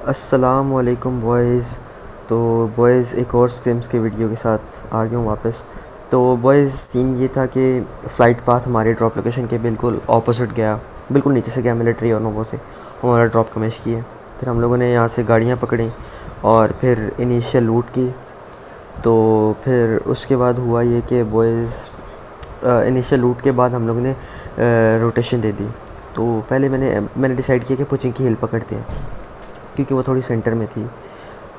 अस्सलाम वालेकुम बॉयज़। तो बॉयज़ एक और स्क्रिम्स के वीडियो के साथ आ गया हूँ वापस। तो बॉयज़ सीन ये था कि फ़्लाइट पाथ हमारे ड्रॉप लोकेशन के बिल्कुल ऑपोजिट गया, बिल्कुल नीचे से गया मिलिट्री और नोवो से हमारा ड्रॉप कमेश किए। फिर हम लोगों ने यहाँ से गाड़ियाँ पकड़ी और फिर इनिशियल लूट की। तो फिर उसके बाद हुआ ये कि बॉयज़ इनिशियल लूट के बाद हम लोगों ने रोटेशन दे दी। तो पहले मैंने डिसाइड किया कि पुचिंग की हिल पकड़ते हैं क्योंकि वो थोड़ी सेंटर में थी।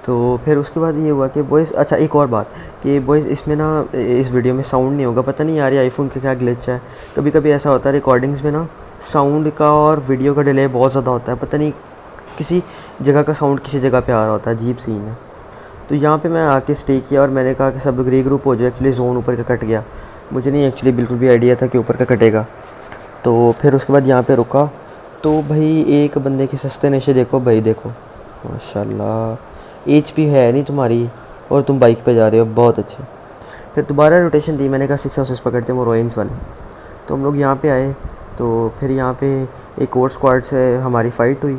तो फिर उसके बाद ये हुआ कि बॉयज़, अच्छा एक और बात कि बॉयज़ इसमें ना इस वीडियो में साउंड नहीं होगा, पता नहीं यार ये आईफोन का क्या ग्लिच है। कभी कभी ऐसा होता है रिकॉर्डिंग्स में ना साउंड का और वीडियो का डिले बहुत ज़्यादा होता है, पता नहीं किसी जगह का साउंड किसी जगह पे आ रहा होता है, अजीब सीन है। तो यहाँ पे मैं आके स्टे किया और मैंने कहा कि सब लोग रीग्रुप हो जाए। एक्चुअली जोन ऊपर का कट गया, मुझे नहीं एक्चुअली बिल्कुल भी आइडिया था कि ऊपर का कटेगा। तो फिर उसके बाद यहाँ पे रुका। तो भाई एक बंदे के सस्ते नशे देखो भाई, देखो माशाल्लाह एचपी है नहीं तुम्हारी और तुम बाइक पे जा रहे हो, बहुत अच्छे। फिर दोबारा रोटेशन दी, मैंने कहा 6 हाउसेस पकड़ते हैं वो रोइंस वाले। तो हम लोग यहाँ पे आए। तो फिर यहाँ पे एक और स्क्वाड से हमारी फ़ाइट हुई।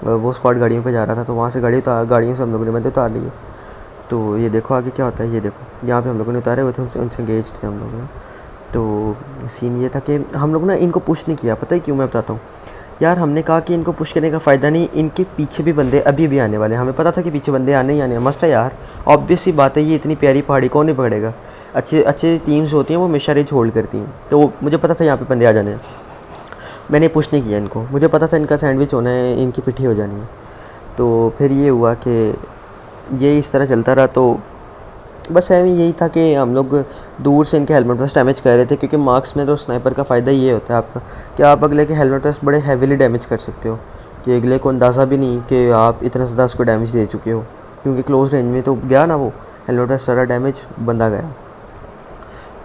वो स्क्वाड गाड़ियों पे जा रहा था, तो वहाँ से गाड़ियों से हम लोगों ने बंदे उतार लिए। तो ये देखो आगे क्या होता है, ये देखो यहाँ पे हम लोगों ने उतारे हुए थे, उनसे एंगेज थे हम लोग ना। तो सीन ये था कि हम लोग ना इनको पुश नहीं किया, पता है क्यों, मैं बताता हूँ यार। हमने कहा कि इनको पुश करने का फ़ायदा नहीं, इनके पीछे भी बंदे अभी भी आने वाले हैं, हमें पता था कि पीछे बंदे आने ही आने हैं, मस्त है यार। ऑब्वियस सी बात है, ये इतनी प्यारी पहाड़ी कौन नहीं पकड़ेगा। अच्छे अच्छे टीम्स होती हैं वो हमेशा रिच होल्ड करती हैं, तो मुझे पता था यहाँ पे बंदे आ जाने हैं। मैंने पुश नहीं किया इनको, मुझे पता था इनका सैंडविच होना है, इनकी पिट्ठी हो जानी है। तो फिर ये हुआ कि ये इस तरह चलता रहा। तो बस ऐਵੇਂ यही था कि हम लोग दूर से इनके हेलमेट वेस्ट डैमेज कर रहे थे, क्योंकि मार्क्स में तो स्नाइपर का फ़ायदा ये होता है आपका कि आप अगले के हेलमेट वेस्ट बड़े हैवीली डैमेज कर सकते हो, कि अगले को अंदाज़ा भी नहीं कि आप इतना ज़्यादा उसको डैमेज दे चुके हो, क्योंकि क्लोज रेंज में तो गया ना वो हेलमेट वेस्ट, सारा डैमेज बंदा गया।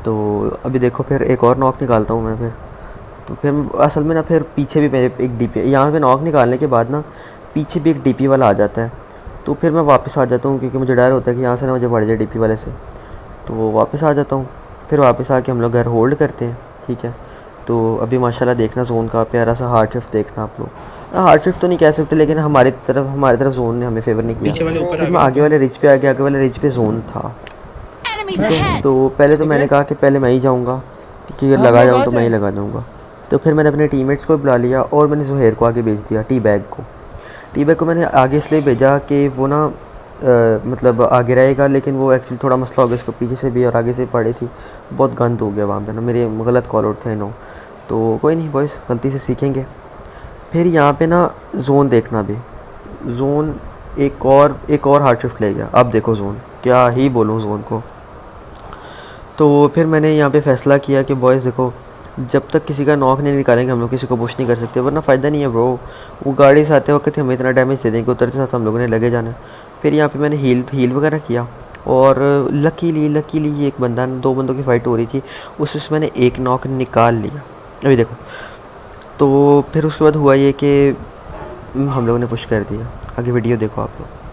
तो अभी देखो फिर एक और नॉक निकालता हूँ मैं। फिर तो फिर असल में ना फिर पीछे भी मेरे एक डीपी यहाँ पे नॉक निकालने के बाद ना पीछे भी एक डीपी वाला आ जाता है। तो फिर मैं वापस आ जाता हूँ, क्योंकि मुझे डर होता है कि यहाँ से ना मुझे पड़ जाए डीपी वाले से। तो वो वापस आ जाता हूँ। फिर वापस आके हम लोग घर होल्ड करते हैं, ठीक है। तो अभी माशाल्लाह देखना जोन का प्यारा सा हार्ड शिफ्ट देखना आप लोग। हार्ड शिफ्ट तो नहीं कह सकते, लेकिन हमारी तरफ जोन ने हमें फेवर नहीं किया। पीछे वाले ऊपर आ फिर मैं गए। आगे वाले रिच पे आ गया, आगे वाले रिच पे जोन था। तो पहले तो मैंने कहा कि पहले मैं ही जाऊँगा, क्योंकि अगर लगा जाऊँ तो मैं ही लगा जाऊँगा। तो फिर मैंने अपने टीममेट्स को बुला लिया और मैंने ज़ुहैर को आगे भेज दिया। टी बैग को मैंने आगे इसलिए भेजा कि वो ना मतलब आगे रहेगा, लेकिन वो एक्चुअली थोड़ा मसला हो गया, इसको पीछे से भी और आगे से पड़ी थी, बहुत गंद हो गया वहाँ पे ना, मेरे गलत कॉल आउट थे नो। तो कोई नहीं बॉयज़, गलती से सीखेंगे। फिर यहाँ पे ना जोन देखना भी, जोन एक और हार्ड शिफ्ट ले गया। अब देखो जोन, क्या ही बोलूँ जोन को। तो फिर मैंने यहाँ पे फ़ैसला किया कि बॉयज़ देखो, जब तक किसी का नॉक नहीं निकालेंगे हम लोग किसी को पुश नहीं कर सकते, वरना फ़ायदा नहीं है ब्रो। वो गाड़ी से आते वक्त हमें इतना डैमेज दे देंगे, उतरते साथ हम लोगों ने लगे जाना। फिर यहाँ पे मैंने हील वगैरह किया और लकीली एक बंदा, दो बंदों की फ़ाइट हो रही थी, उसमें से मैंने एक नॉक निकाल लिया। अभी देखो। तो फिर उसके बाद हुआ ये कि हम लोगों ने पुश कर दिया। आगे वीडियो देखो आप लोग।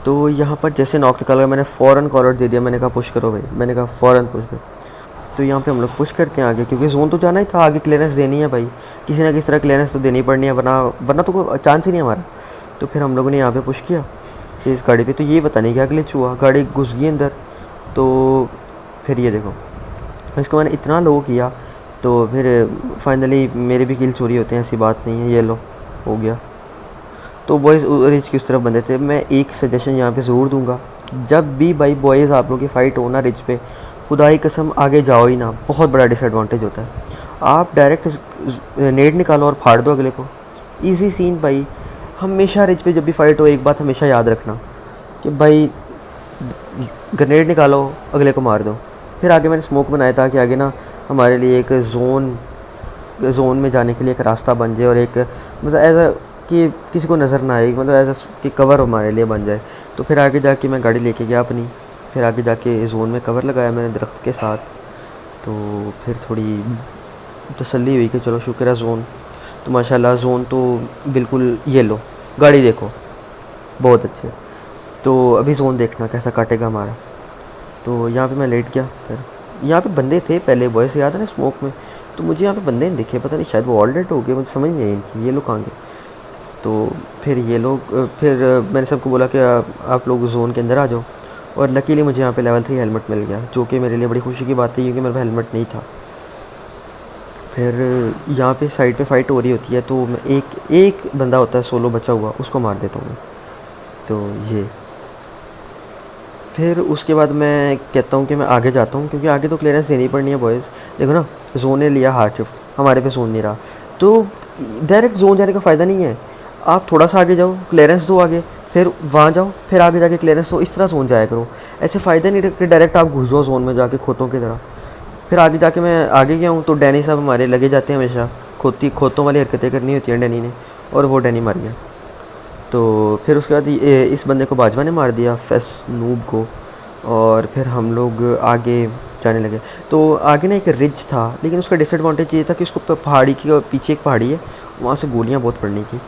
तो यहाँ पर जैसे नॉक निकाला मैंने फ़ौरन कॉल आउट दे दिया, मैंने कहा पुश करो भाई, मैंने कहा फ़ौरन पुश भाई। तो यहाँ पे हम लोग पुश करते हैं आगे, क्योंकि जोन तो जाना ही था, आगे क्लियरेंस देनी है भाई, किसी ना किसी तरह क्लियरेंस तो देनी पड़नी है, वरना वरना तो कोई चांस ही नहीं हमारा। तो फिर हम लोगों ने यहाँ पे पुश किया कि इस गाड़ी पे, तो ये पता नहीं क्या ग्लिच हुआ, गाड़ी घुस गई अंदर। तो फिर ये देखो, इसको मैंने इतना लो किया, तो फिर फाइनली मेरे भी किल चोरी होते हैं, ऐसी बात नहीं है। ये लो हो गया। तो बॉयज़ रिच की उस तरफ बंदे थे। मैं एक सजेशन यहाँ पे ज़रूर दूंगा, जब भी भाई बॉयज़ आप लोगों की फ़ाइट हो ना रिच पे, खुदा की कसम आगे जाओ ही ना, बहुत बड़ा डिसएडवांटेज होता है। आप डायरेक्ट नेट निकालो और फाड़ दो अगले को, इजी सीन भाई। हमेशा रिच पे जब भी फ़ाइट हो एक बात हमेशा याद रखना कि भाई ग्रेनेड निकालो, अगले को मार दो। फिर आगे मैंने स्मोक बनाया था कि आगे ना हमारे लिए एक जोन में जाने के लिए एक रास्ता बन जाए, और एक मतलब ऐसा कि किसी को नज़र ना आए, मतलब ऐसा कि कवर हमारे लिए बन जाए। तो फिर आगे जाके मैं गाड़ी लेके गया अपनी, फिर आगे जाके जोन में कवर लगाया मैंने दरख्त के साथ। तो फिर थोड़ी तसल्ली हुई कि चलो शुक्र है जोन, तो माशाल्लाह जोन तो बिल्कुल, ये लो गाड़ी देखो बहुत अच्छे। तो अभी जोन देखना कैसा काटेगा हमारा। तो यहाँ पे मैं लेट गया। फिर यहाँ पे बंदे थे पहले, बॉयस याद है ना स्मोक में, तो मुझे यहाँ पे बंदे नहीं दिखे, पता नहीं शायद वो ऑल डेट हो गए, मुझे समझ नहीं आई इनकी, ये लोग कहाँ गए। तो फिर ये लोग फिर मैंने सबको बोला कि आप लोग जोन के अंदर आ जाओ, और लकीली मुझे यहाँ पे लेवल 3 हेलमेट मिल गया, जो कि मेरे लिए बड़ी खुशी की बात थी क्योंकि मेरे पास हेलमेट नहीं था। फिर यहाँ पे साइड पे फाइट हो रही होती है, तो मैं एक एक बंदा होता है सोलो बचा हुआ, उसको मार देता हूँ मैं। तो ये फिर उसके बाद मैं कहता हूँ कि मैं आगे जाता हूँ, क्योंकि आगे तो क्लियरेंस देनी पड़नी है बॉयज़। देखो ना, जोन ने लिया हार्ड शिफ्ट, हमारे पे जोन नहीं रहा, तो डायरेक्ट जोन जाने का फ़ायदा नहीं है। आप थोड़ा सा आगे जाओ, क्लियरेंस दो आगे, फिर वहाँ जाओ, फिर आगे जाके क्लियरेंस दो, इस तरह जोन जाया करो। ऐसे फ़ायदा नहीं कि डायरेक्ट आप घुस जाओ जोन में जाके खोतों की तरह। फिर आगे जाके मैं आगे गया हूँ, तो डैनी साहब हमारे लगे जाते हैं हमेशा, खोतों वाली हरकतें करनी होती हैं डैनी ने, और वो डैनी मार गया। तो फिर उसके बाद इस बंदे को बाजवा ने मार दिया, फेस नूब को। और फिर हम लोग आगे जाने लगे। तो आगे ना एक रिज था, लेकिन उसका डिसएडवांटेज ये था कि उसको पहाड़ी के पीछे एक पहाड़ी है, वहाँ से गोलियाँ बहुत पड़नी थी।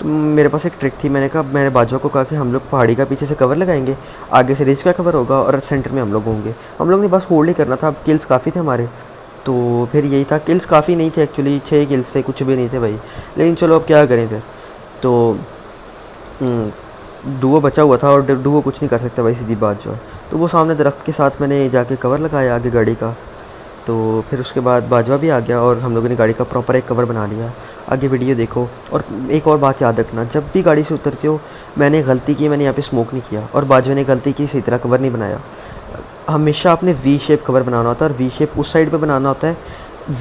तो मेरे पास एक ट्रिक थी, मैंने बाजवा को कहा कि हम लोग पहाड़ी का पीछे से कवर लगाएंगे, आगे से रिज का कवर होगा और सेंटर में हम लोग होंगे। हम लोग ने बस होल्ड ही करना था, अब किल्स काफ़ी थे हमारे। तो फिर यही था, किल्स काफ़ी नहीं थे एक्चुअली, 6 किल्स थे, कुछ भी नहीं थे भाई, लेकिन चलो अब क्या करें फिर। तो डुओ बचा हुआ था, और डुओ कुछ नहीं कर सकता भाई, सीधी बात जो है। तो वो सामने दरख्त के साथ मैंने जाके कवर लगाया आगे गाड़ी का। तो फिर उसके बाद बाजवा भी आ गया, और हम लोगों ने गाड़ी का प्रॉपर एक कवर बना लिया। आगे वीडियो देखो। और एक और बात याद रखना, जब भी गाड़ी से उतरते हो, मैंने गलती की, मैंने यहाँ पे स्मोक नहीं किया, और बाजवा ने गलती की, सही तरह कवर नहीं बनाया। हमेशा आपने वी शेप कवर बनाना होता है, और वी शेप उस साइड पे बनाना होता है,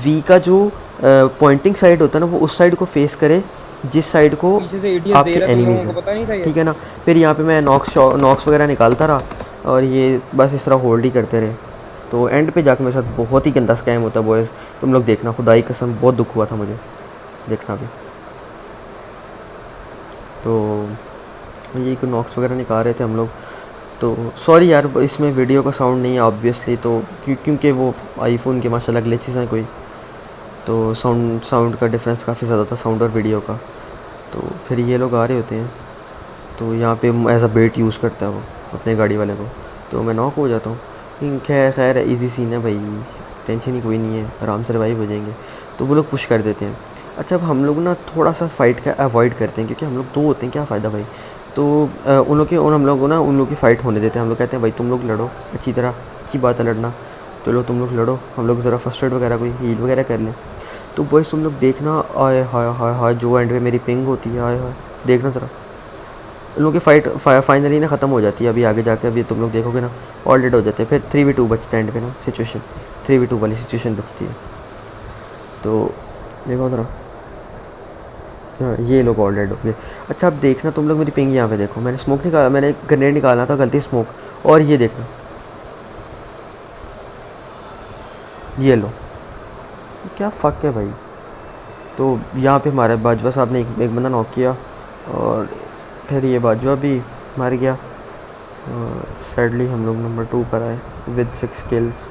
वी का जो पॉइंटिंग साइड होता है ना, वो उस साइड को फेस करे जिस साइड को आपके एनिमीज़ हैं, ठीक है ना। फिर यहाँ पे मैं नॉक्स वगैरह निकालता रहा, और ये बस इस तरह होल्ड ही करते रहे। तो एंड पे जाकर मेरे साथ बहुत ही गंदा स्कैम होता है बॉयज़, तुम लोग देखना, खुदाई कसम बहुत दुख हुआ था मुझे देखना भी। तो ये कोई नॉक्स वगैरह निकाल रहे थे हम लोग। तो सॉरी यार, इसमें वीडियो का साउंड नहीं है ऑब्वियसली, तो क्योंकि वो आईफोन के माशाल्लाह ग्लिचेस हैं कोई, तो साउंड का डिफरेंस काफ़ी ज़्यादा था, साउंड और वीडियो का। तो फिर ये लोग आ रहे होते हैं, तो यहाँ पे एज अ बेट यूज़ करता है वो अपने गाड़ी वाले को, तो मैं नॉक हो जाता हूँ। लेकिन खैर इजी सीन है भाई, टेंशन ही कोई नहीं है, आराम से रिवाइव हो जाएंगे। तो वो लोग पुश कर देते हैं। अच्छा, अब हम लोग ना थोड़ा सा फाइट का अवॉइड करते हैं, क्योंकि हम लोग दो होते हैं, क्या फ़ायदा भाई। तो हम लोग ना उन लोग की फ़ाइट होने देते हैं। हम लोग कहते हैं भाई तुम लोग लड़ो, अच्छी तरह, अच्छी बात है लड़ना, तो लो तुम लोग लड़ो, हम लोग ज़रा फर्स्ट एड वगैरह कोई हील वगैरह कर लें। तो बॉयज़ तुम लोग देखना, आए हाय हाय हाय, जो एंड पे मेरी पिंग होती है, आए हाय देखना ज़रा, उन लोगों की फ़ाइट फाइनली ना ख़त्म हो जाती है। अभी आगे जाके अभी तुम लोग देखोगे ना, ऑल डेड हो जाते हैं। फिर 3v2 बचता है एंड पे ना, सिचुएशन 3v2 वाली सिचुएशन बचती है। तो देखो ज़रा, हाँ ये लोग ऑल डेड हो गए। अच्छा अब देखना तुम लोग मेरी पिंग यहाँ पे देखो, मैंने स्मोक निकाला, मैंने ग्रेनेड निकालना था, गलती स्मोक, और ये देखना, ये लो, क्या फ़क है भाई। तो यहाँ पे हमारे बाजवा साहब ने एक बंदा नॉक किया, और फिर ये बाजवा भी मर गया। सैडली हम लोग नंबर 2 पर आए विद 6 किल्स।